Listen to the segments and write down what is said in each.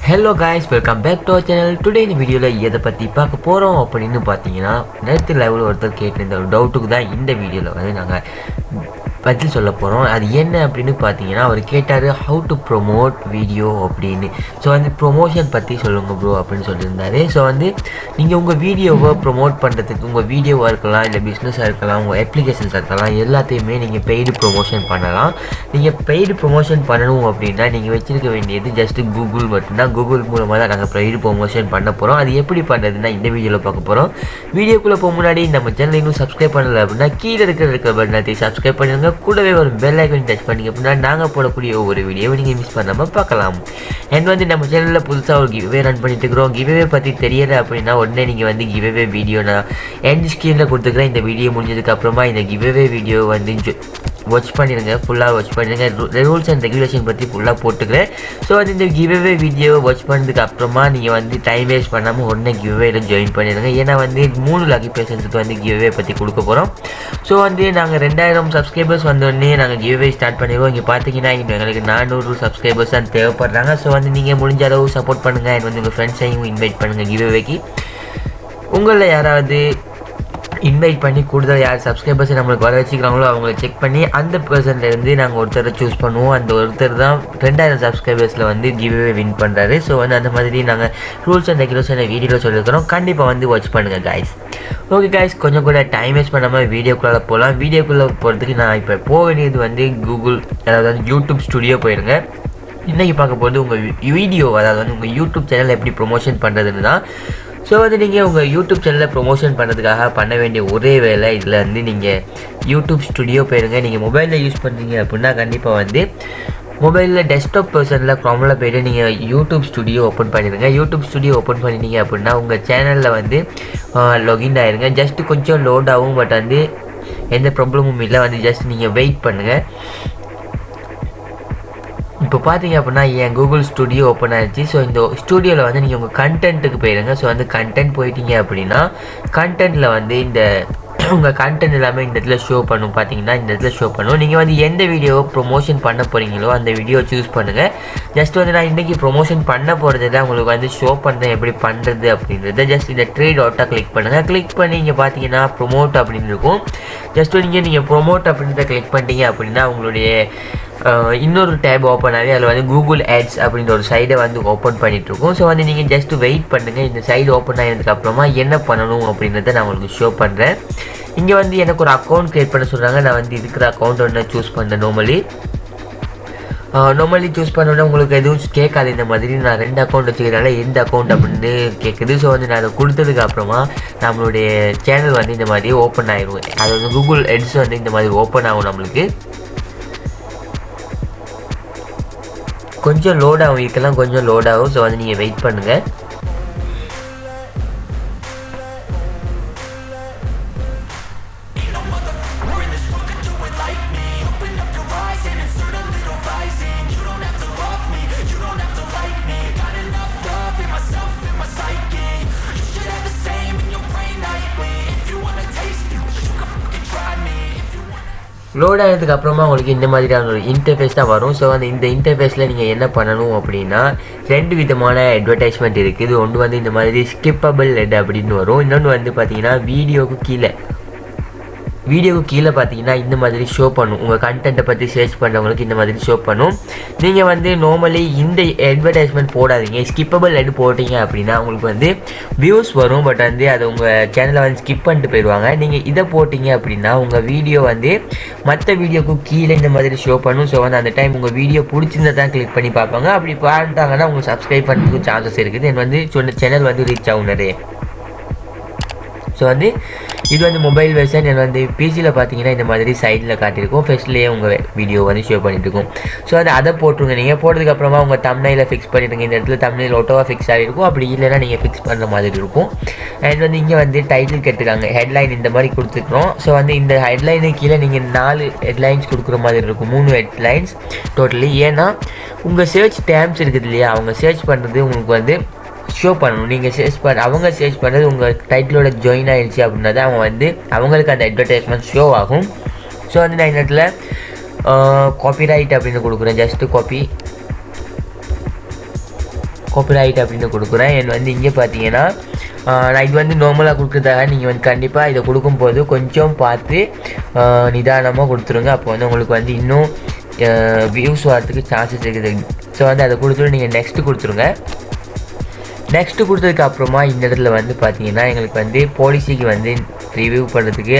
Hello guys, welcome back to our channel. Today in the video எதை பத்தி பார்க்க போறோம் அப்படினு பாத்தீங்கன்னா நேத்து லைவ்ல ஒருத்தர் கேட்டிருந்த ஒரு டவுட்டுக்கு தான் இந்த வீடியோல வந்து நாங்க பதில் சொல்ல போறோம். அது என்ன அப்படினு பாத்தீங்கன்னா அவர் கேட்டாரு how to promote video அப்படினு. சோ அந்த ப்ரமோஷன் பத்தி சொல்லுங்க bro அப்படினு சொல்லிருந்தாரு. சோ வந்து நீங்க உங்க வீடியோவை ப்ரோமோட் பண்றதுக்கு உங்க வீடியோவா இருக்கலாம் இல்ல பிசினஸா இருக்கலாம் உங்க அப்ளிகேஷன்ஸ் இருக்கலாம் எல்லாத்தையுமே நீங்க பெய்ட் ப்ரமோஷன் பண்ணலாம். நீங்க பெய்ட் ப்ரமோஷன் பண்ணனும் அப்படினா நீங்க வெச்சிருக்க வேண்டியது just Google மட்டும்தான். Google மூலமா தான் நாங்க பெய்ட் ப்ரமோஷன் பண்ண போறோம். அது எப்படி பண்றதுன்னா இந்த வீடியோல பார்க்க போறோம். வீடியோக்குள்ள போக முன்னாடி நம்ம சேனலை இன்னும் Subscribe பண்ணல அப்படினா கீழ இருக்கிற பட்டனை அழுத்தி Subscribe பண்ணுங்க. கூடவே ஒரு பெல் ஐகான் டச் பண்ணீங்க அப்படினா நாங்க போடக்கூடிய ஒவ்வொரு வீடியோவை நீங்க மிஸ் பண்ணாம பார்க்கலாம். And வந்து நம்ம சேனல்ல புதுசா ஒரு giveaway ரன் பண்ணிட்டு இருக்கோம். giveaway பத்தி தெரியல அப்படினா உடனே நீங்க வந்து giveaway வீடியோ நான் end screenல கொடுத்துக்கிறேன். இந்த வீடியோ முடிஞ்சதுக்கு அப்புறமா இந்த giveaway வீடியோ வந்து வாட்ச் பண்ணிடுங்க. ஃபுல்லாக வாட்ச் பண்ணிடுங்க. ரூல்ஸ் அண்ட் ரெகுலேஷன் பற்றி ஃபுல்லாக போட்டுக்கிறேன். ஸோ அது இந்த கிவ்அவே வீடியோவை வாட்ச் பண்ணதுக்கு அப்புறமா நீங்கள் வந்து டைம் வேஸ்ட் பண்ணாமல் உடனே கிவ்அவேல ஜாயின் பண்ணிடுங்க. ஏன்னா வந்து 3 லக்கி பர்சன்ஸுக்கு வந்து கிவ்அவே பற்றி கொடுக்க போகிறோம். ஸோ வந்து நாங்கள் 2000 சப்ஸ்கிரைபர்ஸ் வந்தோடனே நாங்கள் கிவ்அவே ஸ்டார்ட் பண்ணிடுவோம். இங்கே பார்த்தீங்கன்னா எங்களுக்கு 400 சப்ஸ்கிரைபர்ஸ் தான் தேவைப்படுறாங்க. ஸோ வந்து நீங்கள் முடிஞ்ச அளவு சப்போர்ட் பண்ணுங்கள். அண்ட் வந்து உங்கள் ஃப்ரெண்ட்ஸையும் இன்வைட் பண்ணுங்கள் கிவ்அவேக்கு. உங்களில் யாராவது இன்வைட் பண்ணி கூடுதல் யார் சப்ஸ்கிரைபர்ஸை நம்மளுக்கு வர வச்சுக்கிறாங்களோ அவங்கள செக் பண்ணி அந்த பர்சன்லேருந்து நாங்கள் ஒருத்தரை சூஸ் பண்ணுவோம். அந்த ஒருத்தர் தான் 2000 சப்ஸ்கிரைபர்ஸில் வந்து கிவ்அவே வின் பண்ணுறாரு. ஸோ வந்து அந்த மாதிரி நாங்கள் ரூல்ஸ் அண்ட் ரெகுலேஷன் வீடியோவில் சொல்லியிருக்கிறோம். கண்டிப்பாக வந்து வாட்ச் பண்ணுங்கள் கைஸ். ஓகே கைஸ், கொஞ்சம் கூட டைம் வேஸ்ட் பண்ணாமல் வீடியோக்குள்ளே போகலாம். வீடியோக்குள்ளே போகிறதுக்கு நான் இப்போ போக வேண்டியது வந்து கூகுள் அதாவது வந்து யூடியூப் ஸ்டுடியோ போயிருங்க. இன்றைக்கி பார்க்க போகிறது உங்கள் வீடியோ அதாவது வந்து உங்கள் யூடியூப் சேனல் எப்படி ப்ரொமோஷன் பண்ணுறதுன்னு தான். ஸோ வந்து நீங்கள் உங்கள் யூடியூப் சேனலில் ப்ரொமோஷன் பண்ணுறதுக்காக பண்ண வேண்டிய ஒரே வேலை இதில் வந்து நீங்கள் யூடியூப் ஸ்டுடியோ போயிருங்க. நீங்கள் மொபைலில் யூஸ் பண்ணுறீங்க அப்படின்னா கண்டிப்பாக வந்து மொபைலில் டெஸ்க்டாப் பர்சனில் க்ரோமில் போய்ட்டு நீங்கள் யூடியூப் ஸ்டுடியோ ஓப்பன் பண்ணிடுங்க. யூடியூப் ஸ்டுடியோ ஓப்பன் பண்ணிட்டீங்க அப்படின்னா உங்கள் சேனலில் வந்து லாகின் ஆகிடுங்க. ஜஸ்ட்டு கொஞ்சம் லோட் ஆகும், பட் வந்து எந்த ப்ராப்ளமும் இல்லை. வந்து ஜஸ்ட் நீங்கள் வெயிட் பண்ணுங்கள். இப்போ பார்த்தீங்க அப்படின்னா என் கூகுள் ஸ்டுடியோ ஓப்பன் ஆகிடுச்சு. ஸோ இந்த ஸ்டுடியோவில் வந்து நீங்கள் உங்கள் கண்டென்ட்டுக்கு போயிடுங்க. ஸோ வந்து கண்டென்ட் போயிட்டீங்க அப்படின்னா கண்டென்ட்டில் வந்து இந்த உங்கள் கண்டென்ட் எல்லாமே இந்த இடத்துல ஷோ பண்ணும். பார்த்தீங்கன்னா இந்த இடத்துல ஷோ பண்ணும். நீங்கள் வந்து எந்த வீடியோவை ப்ரொமோஷன் பண்ண போகிறீங்களோ அந்த வீடியோ சூஸ் பண்ணுங்கள். ஜஸ்ட் வந்து நான் இன்றைக்கி ப்ரொமோஷன் பண்ண போகிறத உங்களுக்கு வந்து ஷோ பண்ணுறேன் எப்படி பண்ணுறது அப்படின்றத. ஜஸ்ட் இந்த 3 டாட்டாக கிளிக் பண்ணுங்கள். கிளிக் பண்ணி இங்கே பார்த்தீங்கன்னா ப்ரொமோட் அப்படின்னு இருக்கும். ஜஸ்ட் நீங்கள் ப்ரொமோட் அப்படின்றத கிளிக் பண்ணிட்டீங்க அப்படின்னா உங்களுடைய இன்னொரு டேப் ஓப்பன் ஆகி அதில் வந்து கூகுள் ஆட்ஸ் அப்படின்ற ஒரு சைடை வந்து ஓப்பன் பண்ணிகிட்ருக்கோம். ஸோ வந்து நீங்கள் ஜஸ்ட்டு வெயிட் பண்ணுங்கள். இந்த சைடு ஓப்பன் ஆகினதுக்கப்புறமா என்ன பண்ணணும் அப்படின்றத நான் உங்களுக்கு ஷோ பண்ணுறேன். இங்கே வந்து எனக்கு ஒரு அக்கௌண்ட் க்ரியேட் பண்ண சொல்கிறாங்க. நான் வந்து இருக்கிற அக்கௌண்ட் ஒன்று சூஸ் பண்ணேன். நார்மலி சூஸ் பண்ணோன்னா உங்களுக்கு எதுவும் கேட்காது. இந்த மாதிரி நான் 2 அக்கௌண்ட் வச்சுக்கிறதால எந்த அக்கௌண்ட் அப்படின்னு கேட்குது. ஸோ வந்து நான் அதை கொடுத்ததுக்கு அப்புறமா நம்மளுடைய சேனல் வந்து இந்த மாதிரி ஓப்பன் ஆகிடும். அது வந்து கூகுள் ஆட்ஸ் வந்து இந்த மாதிரி ஓப்பன் ஆகும். நம்மளுக்கு கொஞ்சம் லோட் ஆகும். இதுக்கெல்லாம் கொஞ்சம் லோட் ஆகும். ஸோ வந்து நீங்கள் வெயிட் பண்ணுங்கள். லோட் ஆனதுக்கு அப்புறமா உங்களுக்கு இந்த மாதிரியான ஒரு இன்டர்ஃபேஸ் தான் வரும். ஸோ அந்த இந்த இன்டர்ஃபேஸில் நீங்கள் என்ன பண்ணணும் அப்படின்னா 2 விதமான அட்வர்டைஸ்மெண்ட் இருக்குது. ஒன்று வந்து இந்த மாதிரி ஸ்கிப்பபிள் எட் அப்படின்னு வரும். இன்னொன்று வந்து பார்த்தீங்கன்னா வீடியோவுக்கு கீழே பார்த்தீங்கன்னா இந்த மாதிரி ஷோ பண்ணும். உங்கள் கண்டென்ட்டை பற்றி சர்ச் பண்ணுறவங்களுக்கு இந்த மாதிரி ஷோ பண்ணும். நீங்கள் வந்து நார்மலி இந்த அட்வர்டைஸ்மெண்ட் போடாதீங்க. ஸ்கிப்பபிள் எட் போட்டிங்க அப்படின்னா உங்களுக்கு வந்து வியூஸ் வரும், பட் வந்து அது உங்கள் சேனலை வந்து ஸ்கிப் பண்ணிட்டு போயிடுவாங்க. நீங்கள் இதை போட்டிங்க அப்படின்னா உங்கள் வீடியோ வந்து மற்ற வீடியோக்கு கீழே இந்த மாதிரி ஷோ பண்ணும். ஸோ வந்து அந்த டைம் உங்கள் வீடியோ பிடிச்சிருந்தா தான் கிளிக் பண்ணி பார்ப்பாங்க. அப்படி பார்த்தாங்கன்னா உங்களுக்கு சப்ஸ்கிரைப் பண்ணுறதுக்கு சான்சஸ் இருக்குது. எனக்கு வந்து சொன்ன சேனல் வந்து ரீச் ஆகும் நிறைய. ஸோ வந்து இது வந்து மொபைல் வெர்ஷன். எனக்கு வந்து பிசியில் பார்த்தீங்கன்னா இந்த மாதிரி சைடில் காட்டியிருக்கும். ஃபர்ஸ்ட்லேயே உங்கள் வீடியோ வந்து ஷோ பண்ணிட்டு இருக்கும். ஸோ அதை போட்டுருங்க. நீங்கள் போட்டதுக்கப்புறமா உங்கள் தம்ப்நெயிலை ஃபிக்ஸ் பண்ணிடுங்க. இந்த இடத்துல தம்ப்நெயில் ஆட்டோவாக ஃபிக்ஸ் ஆகிருக்கும். அப்படி இல்லைன்னா நீங்கள் ஃபிக்ஸ் பண்ணுற மாதிரி இருக்கும். அண்ட் வந்து இங்கே வந்து டைட்டில் கேட்டுருக்காங்க. ஹெட்லைன் இந்த மாதிரி கொடுத்துருக்குறோம். ஸோ வந்து இந்த ஹெட்லைனுக்கு கீழே நீங்கள் 4 ஹெட்லைன்ஸ் கொடுக்குற மாதிரி இருக்கும். 3 ஹெட்லைன்ஸ் டோட்டலி. ஏன்னா உங்கள் சர்ச் டேம்ஸ் இருக்குது இல்லையா, அவங்க சர்ச் பண்ணுறது உங்களுக்கு வந்து ஷோ பண்ணணும். நீங்கள் அவங்க சர்ச் பண்ணுறது உங்கள் டைட்டிலோட ஜாயின் ஆகிடுச்சு அப்படின்னா தான் அவங்க வந்து அவங்களுக்கு அந்த அட்வர்டைஸ்மெண்ட் ஷோ ஆகும். ஸோ வந்து நான் இந்த இடத்துல காப்பிரைட் அப்படின்னு கொடுக்குறேன். ஜஸ்ட்டு காப்பிரைட் அப்படின்னு கொடுக்குறேன். அண்ட் வந்து இங்கே பார்த்தீங்கன்னா நான் இது வந்து நார்மலாக கொடுக்குறதாக நீங்கள் வந்து கண்டிப்பாக இதை கொடுக்கும்போது கொஞ்சம் பார்த்து நிதானமாக கொடுத்துருங்க. அப்போ வந்து உங்களுக்கு வந்து இன்னும் வியூஸ் வரதுக்கு சான்சஸ் இருக்குது. ஸோ வந்து அதை கொடுத்துட்டு நீங்கள் நெக்ஸ்ட்டு கொடுத்துருங்க. நெக்ஸ்ட்டு கொடுத்ததுக்கு அப்புறமா இந்த இடத்துல வந்து பார்த்தீங்கன்னா எங்களுக்கு வந்து பாலிசிக்கு வந்து ரிவ்யூ பண்ணுறதுக்கு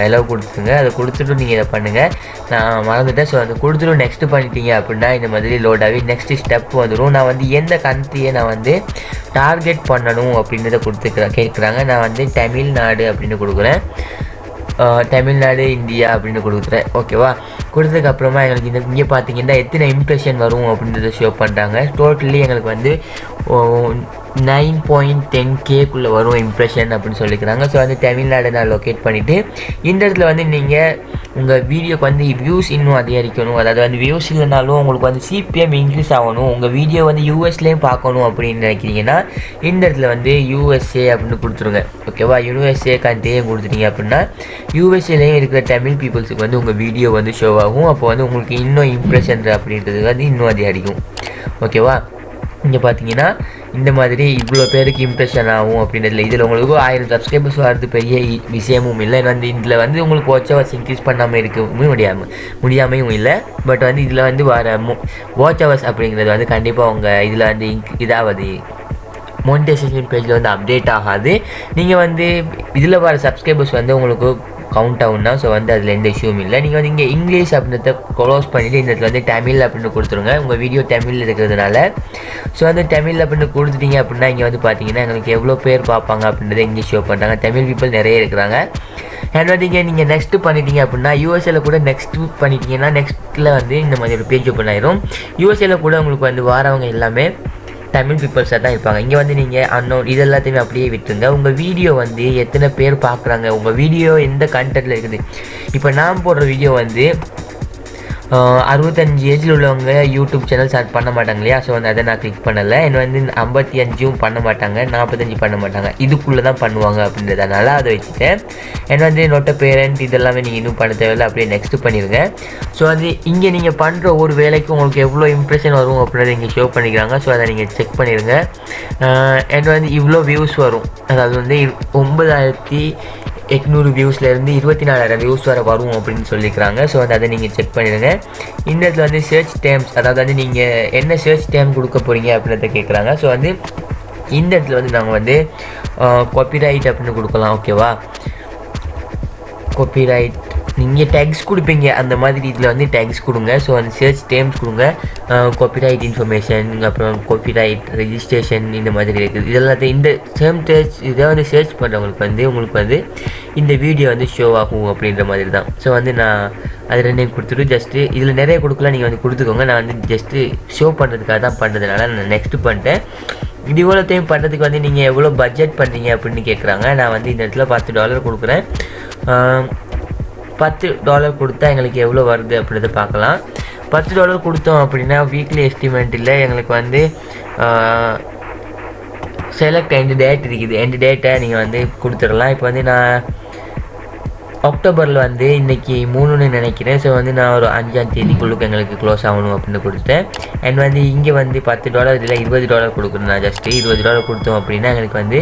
எலவு கொடுத்துருங்க. அதை கொடுத்துட்டு நீங்கள் இதை பண்ணுங்கள். நான் மறந்துட்டேன். ஸோ அதை கொடுத்துட்டு நெக்ஸ்ட்டு பண்ணிட்டீங்க அப்படின்னா இந்த மாதிரி லோடாகி நெக்ஸ்ட்டு ஸ்டெப் வந்துடும். நான் வந்து எந்த கண்ட்ரியை நான் வந்து டார்கெட் பண்ணணும் அப்படின்றத கேட்குறாங்க. நான் வந்து தமிழ்நாடு அப்படின்னு கொடுக்குறேன். தமிழ்நாடு இந்தியா அப்படின்னு கொடுக்குறேன். ஓகேவா? கொடுத்ததுக்கப்புறமா எங்களுக்கு இங்கே பார்த்தீங்கன்னா எத்தனை இம்ப்ரெஷன் வரும் அப்படின்றத ஷோ பண்ணுறாங்க. டோட்டலி எங்களுக்கு வந்து 9.10K வரும் இம்ப்ரெஷன் அப்படின்னு சொல்லிக்கிறாங்க. ஸோ வந்து தமிழ்நாடு நான் லொக்கேட் பண்ணிவிட்டு இந்த இடத்துல வந்து நீங்கள் உங்கள் வீடியோக்கு வந்து வியூஸ் இன்னும் அதிகரிக்கணும். அதாவது வந்து வியூஸ் இல்லைனாலும் உங்களுக்கு வந்து சிபிஎம் இன்க்ரீஸ் ஆகணும், உங்கள் வீடியோ வந்து யூஎஸ்லேயும் பார்க்கணும் அப்படின்னு நினைக்கிறீங்கன்னா இந்த இடத்துல வந்து யூஎஸ்ஏ அப்படின்னு கொடுத்துருங்க. ஓகேவா? யூஎஸ்ஏ கண்ட்ரியே கொடுத்துட்டீங்க அப்படின்னா யூஎஸ்ஏலேயும் இருக்கிற தமிழ் பீப்புள்ஸுக்கு வந்து உங்கள் வீடியோ வந்து ஷோ ஆகும். அப்போ வந்து உங்களுக்கு இன்னும் இம்ப்ரெஷன் அப்படின்றது வந்து இன்னும் அதிகரிக்கும். ஓகேவா? இங்கே பார்த்தீங்கன்னா இந்த மாதிரி இவ்வளோ பேருக்கு இம்ப்ரெஷன் ஆகும் அப்படின்றதுல இதில் உங்களுக்கு 1000 சப்ஸ்கிரைபர்ஸ் வரது பெரிய விஷயமும் இல்லை. வந்து இதில் வந்து உங்களுக்கு வாட்ச் ஹவர்ஸ் இன்க்ரீஸ் பண்ணாமல் இருக்கவும் முடியாமையும் இல்லை. பட் வந்து இதில் வந்து வர வாட்ச் ஹவர்ஸ் அப்படிங்கிறது வந்து கண்டிப்பாக உங்கள் இதில் வந்து இதாவது மோனிடைசேஷன் பேஜில் வந்து அப்டேட் ஆகாது. நீங்கள் வந்து இதில் வர சப்ஸ்கிரைபர்ஸ் வந்து உங்களுக்கு கவுண்ட் ஆகும்னா. ஸோ வந்து அதில் எந்த இஷ்யூவும் இல்லை. நீங்கள் வந்து இங்கே இங்கிலீஷ் அப்படின்றத க்ளோஸ் பண்ணிவிட்டு இந்த இடத்துல வந்து தமிழ் அப்படின்னு கொடுத்துருங்க. உங்கள் வீடியோ தமிழில் இருக்கிறதுனால ஸோ வந்து தமிழ் அப்படின்னு கொடுத்துட்டீங்க அப்படின்னா இங்கே வந்து பார்த்தீங்கன்னா எங்களுக்கு எவ்வளோ பேர் பார்ப்பாங்க அப்படின்றத இங்கே ஷோ பண்ணுறாங்க. தமிழ் பீப்புள் நிறைய இருக்கிறாங்க. அண்ட் வந்து இங்கே நீங்கள் நெக்ஸ்ட்டு பண்ணிட்டீங்க அப்படின்னா யூஎஸ்ஏல கூட நெக்ஸ்ட்டு பண்ணிட்டீங்கன்னா நெக்ஸ்ட்டில் வந்து இந்த மாதிரி ஒரு பேஜ் ஓப்பன் ஆயிரும். யூஎஸ்ஏல கூட உங்களுக்கு வந்து வரவங்க எல்லாமே தமிழ் பீப்புள்ஸாக தான் இருப்பாங்க. இங்கே வந்து நீங்கள் அன்னோன் இது எல்லாத்தையுமே அப்படியே விட்டுருங்க. உங்கள் வீடியோ வந்து எத்தனை பேர் பார்க்குறாங்க, உங்கள் வீடியோ எந்த கண்டென்ட்டில் இருக்குது. இப்போ நான் போடுற வீடியோ வந்து 65 ஏஜில் உள்ளவங்க யூடியூப் சேனல் ஸ்டார்ட் பண்ண மாட்டாங்க இல்லையா? ஸோ வந்து அதை நான் கிளிக் பண்ணலை. என்ன வந்து 55 பண்ண மாட்டாங்க, 45 பண்ண மாட்டாங்க, இதுக்குள்ளே தான் பண்ணுவாங்க அப்படின்றதுனால அதை வச்சுட்டேன். என்ன வந்து நோட்ட பேரண்ட் இதெல்லாமே நீங்கள் இன்னும் பண்ண தேவையில்லை, அப்படியே நெக்ஸ்ட்டு பண்ணிடுங்க. ஸோ அது இங்கே நீங்கள் பண்ணுற ஒரு வேலைக்கு உங்களுக்கு எவ்வளோ இம்ப்ரெஷன் வரும் அப்படின்றத இங்கே ஷோ பண்ணிக்கிறாங்க. ஸோ அதை நீங்கள் செக் பண்ணிடுங்க. என்ன வந்து இவ்வளோ வியூஸ் வரும், அதாவது வந்து 9800 வியூஸ்லேருந்து 24,000 வியூஸ் வரும் அப்படின்னு சொல்லிக்கிறாங்க. ஸோ வந்து அதை நீங்கள் செக் பண்ணிடுங்க. இந்த இடத்துல வந்து சர்ச் டேர்ம்ஸ், அதாவது வந்து நீங்கள் என்ன சர்ச் டேர்ம் கொடுக்க போகிறீங்க அப்படின்றத கேட்குறாங்க. ஸோ வந்து இந்த இடத்துல வந்து நாங்கள் வந்து காப்பிரைட் அப்படின்னு கொடுக்கலாம். ஓகேவா? காப்பிரைட் நீங்கள் டேக்ஸ் கொடுப்பீங்க அந்த மாதிரி இதில் வந்து டேக்ஸ் கொடுங்க. ஸோ அந்த சர்ச் டேர்ம்ஸ் கொடுங்க. காப்பிரைட் இன்ஃபர்மேஷன், அப்புறம் காப்பிரைட் ரெஜிஸ்ட்ரேஷன், இந்த மாதிரி இருக்குது. இதெல்லாத்தையும் இந்த இதை வந்து சர்ச் பண்ணுறவங்களுக்கு வந்து உங்களுக்கு வந்து இந்த வீடியோ வந்து ஷோ ஆகும் அப்படின்ற மாதிரி தான். ஸோ வந்து நான் அது ரெண்டையும் கொடுத்துட்டு ஜஸ்ட்டு இதில் நிறைய கொடுக்கலாம், நீங்கள் வந்து கொடுத்துக்கோங்க. நான் வந்து ஜஸ்ட்டு ஷோ பண்ணுறதுக்காக தான் பண்ணுறதுனால நான் நெக்ஸ்ட்டு பண்ணிட்டேன். இது இவ்வளோத்தையும் பண்ணுறதுக்கு வந்து நீங்கள் எவ்வளோ பட்ஜெட் பண்ணுறீங்க அப்படின்னு கேட்குறாங்க. நான் வந்து இந்த இடத்துல $10 கொடுக்குறேன். $10 கொடுத்தா எங்களுக்கு எவ்வளோ வருது அப்படின்றத பார்க்கலாம். $10 கொடுத்தோம் அப்படின்னா வீக்லி எஸ்டிமேட் இல்லை, எங்களுக்கு வந்து செலக்ட் எண்ட் டேட் இருக்குது. எண்ட் டேட்டை நீங்கள் வந்து கொடுத்துடலாம். இப்போ வந்து நான் அக்டோபரில் வந்து இன்றைக்கி 3ன்னு நினைக்கிறேன். ஸோ வந்து நான் ஒரு 5ஆம் தேதிக்குள்ளுக்கு எங்களுக்கு க்ளோஸ் ஆகணும் அப்படின்னு கொடுத்துட்டேன். அண்ட் வந்து இங்கே வந்து $10 இதில் $20 கொடுக்குறேன். நான் ஜஸ்ட்டு $20 கொடுத்தோம் அப்படின்னா எங்களுக்கு வந்து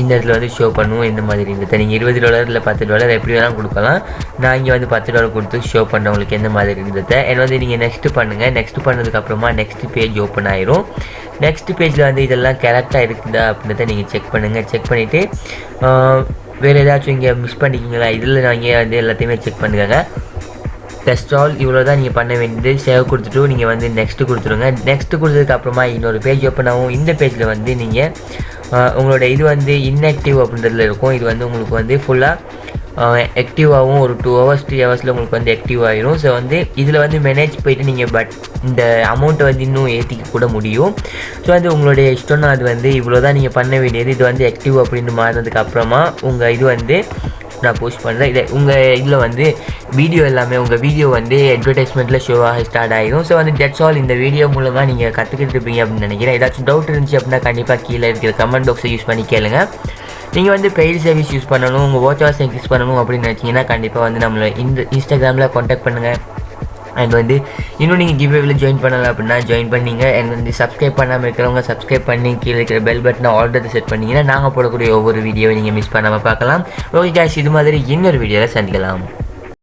இந்த இடத்துல வந்து ஷோ பண்ணுவோம். இந்த மாதிரி இருந்தது நீங்கள் $20 இல்லை $10 எப்படி வேணாலும் கொடுக்கலாம். நான் இங்கே வந்து $10 கொடுத்து ஷோ பண்ணுறவங்களுக்கு எந்த மாதிரி இருந்தது. என்ன வந்து நீங்கள் நெக்ஸ்ட்டு பண்ணுங்கள். நெக்ஸ்ட்டு பண்ணதுக்கப்புறமா நெக்ஸ்ட் பேஜ் ஓப்பன் ஆயிரும். நெக்ஸ்ட் பேஜில் வந்து இதெல்லாம் கரெக்டாக இருக்குதா அப்படின்றத நீங்கள் செக் பண்ணுங்கள். செக் பண்ணிவிட்டு வேறு ஏதாச்சும் இங்கே மிஸ் பண்ணிக்கிங்களா இதில் நீங்கள் வந்து எல்லாத்தையுமே செக் பண்ணுங்க. டெஸ்ட் ஆல் இவ்வளோ தான் நீங்கள் பண்ண வேண்டியது. சேவ் கொடுத்துட்டு நீங்கள் வந்து நெக்ஸ்ட்டு கொடுத்துருங்க. நெக்ஸ்ட்டு கொடுத்ததுக்கப்புறமா இன்னொரு பேஜ் ஓப்பன் ஆகும். இந்த பேஜில் வந்து நீங்கள் உங்களோட இது வந்து இன்ஆக்டிவ் அப்படின்றதுல இருக்கும். இது வந்து உங்களுக்கு வந்து ஃபுல்லாக ஆக்டிவாகவும் ஒரு 2 hours 3 hours உங்களுக்கு வந்து ஆக்டிவ் ஆகிரும். ஸோ வந்து இதில் வந்து மேனேஜ் போய்ட்டு நீங்கள் இந்த அமௌண்ட்டை வந்து இன்னும் ஏற்றிக்க கூட முடியும். ஸோ வந்து உங்களுடைய இஷ்டம்னா அது வந்து இவ்வளோ தான் நீங்கள் பண்ண வேண்டியது. இது வந்து ஆக்டிவ் அப்படின்னு மாறினதுக்கு அப்புறமா உங்கள் இது வந்து நான் போஸ்ட் பண்ணுறேன். இதை உங்கள் இதில் வந்து வீடியோ எல்லாமே உங்கள் வீடியோ வந்து அட்வர்டைஸ்மெண்ட்டில் ஷோ ஆக ஸ்டார்ட் ஆகிடும். ஸோ வந்து தட்ஸ் ஆல். இந்த வீடியோ மூலமாக நீங்கள் கற்றுக்கிட்டு இருப்பீங்க அப்படின்னு நினைக்கிறேன். ஏதாச்சும் டவுட் இருந்துச்சு அப்படின்னா கண்டிப்பாக கீழே இருக்கிற கமெண்ட் பாக்ஸை யூஸ் பண்ணி கேளுங்க. நீங்கள் வந்து பெய்டு சர்வீஸ் யூஸ் பண்ணணும், உங்கள் வாட்ச் ஹவர்ஸ் இன்க்ரீஸ் பண்ணணும் அப்படின்னு நினச்சிங்கன்னா கண்டிப்பாக வந்து நம்மளை இன்ஸ்டாகிராமில் காண்டாக்ட் பண்ணுங்கள். அண்ட் வந்து இன்னும் நீங்கள் கிவ்அவேல ஜாயின் பண்ணலை அப்படின்னா ஜாயின் பண்ணிங்க. அண்ட் வந்து சப்ஸ்கிரைப் பண்ணாமல் இருக்கிறவங்க சப்ஸ்கிரைப் பண்ணி கீழே இருக்கிற பெல் பட்டனை ஆல்ரெடி செட் பண்ணிங்கன்னா நாங்கள் போடக்கூடிய ஒவ்வொரு வீடியோவை நீங்கள் மிஸ் பண்ணாமல் பார்க்கலாம். ஓகே गाइस, இது மாதிரி இன்னொரு வீடியோவில் சந்திக்கலாம்.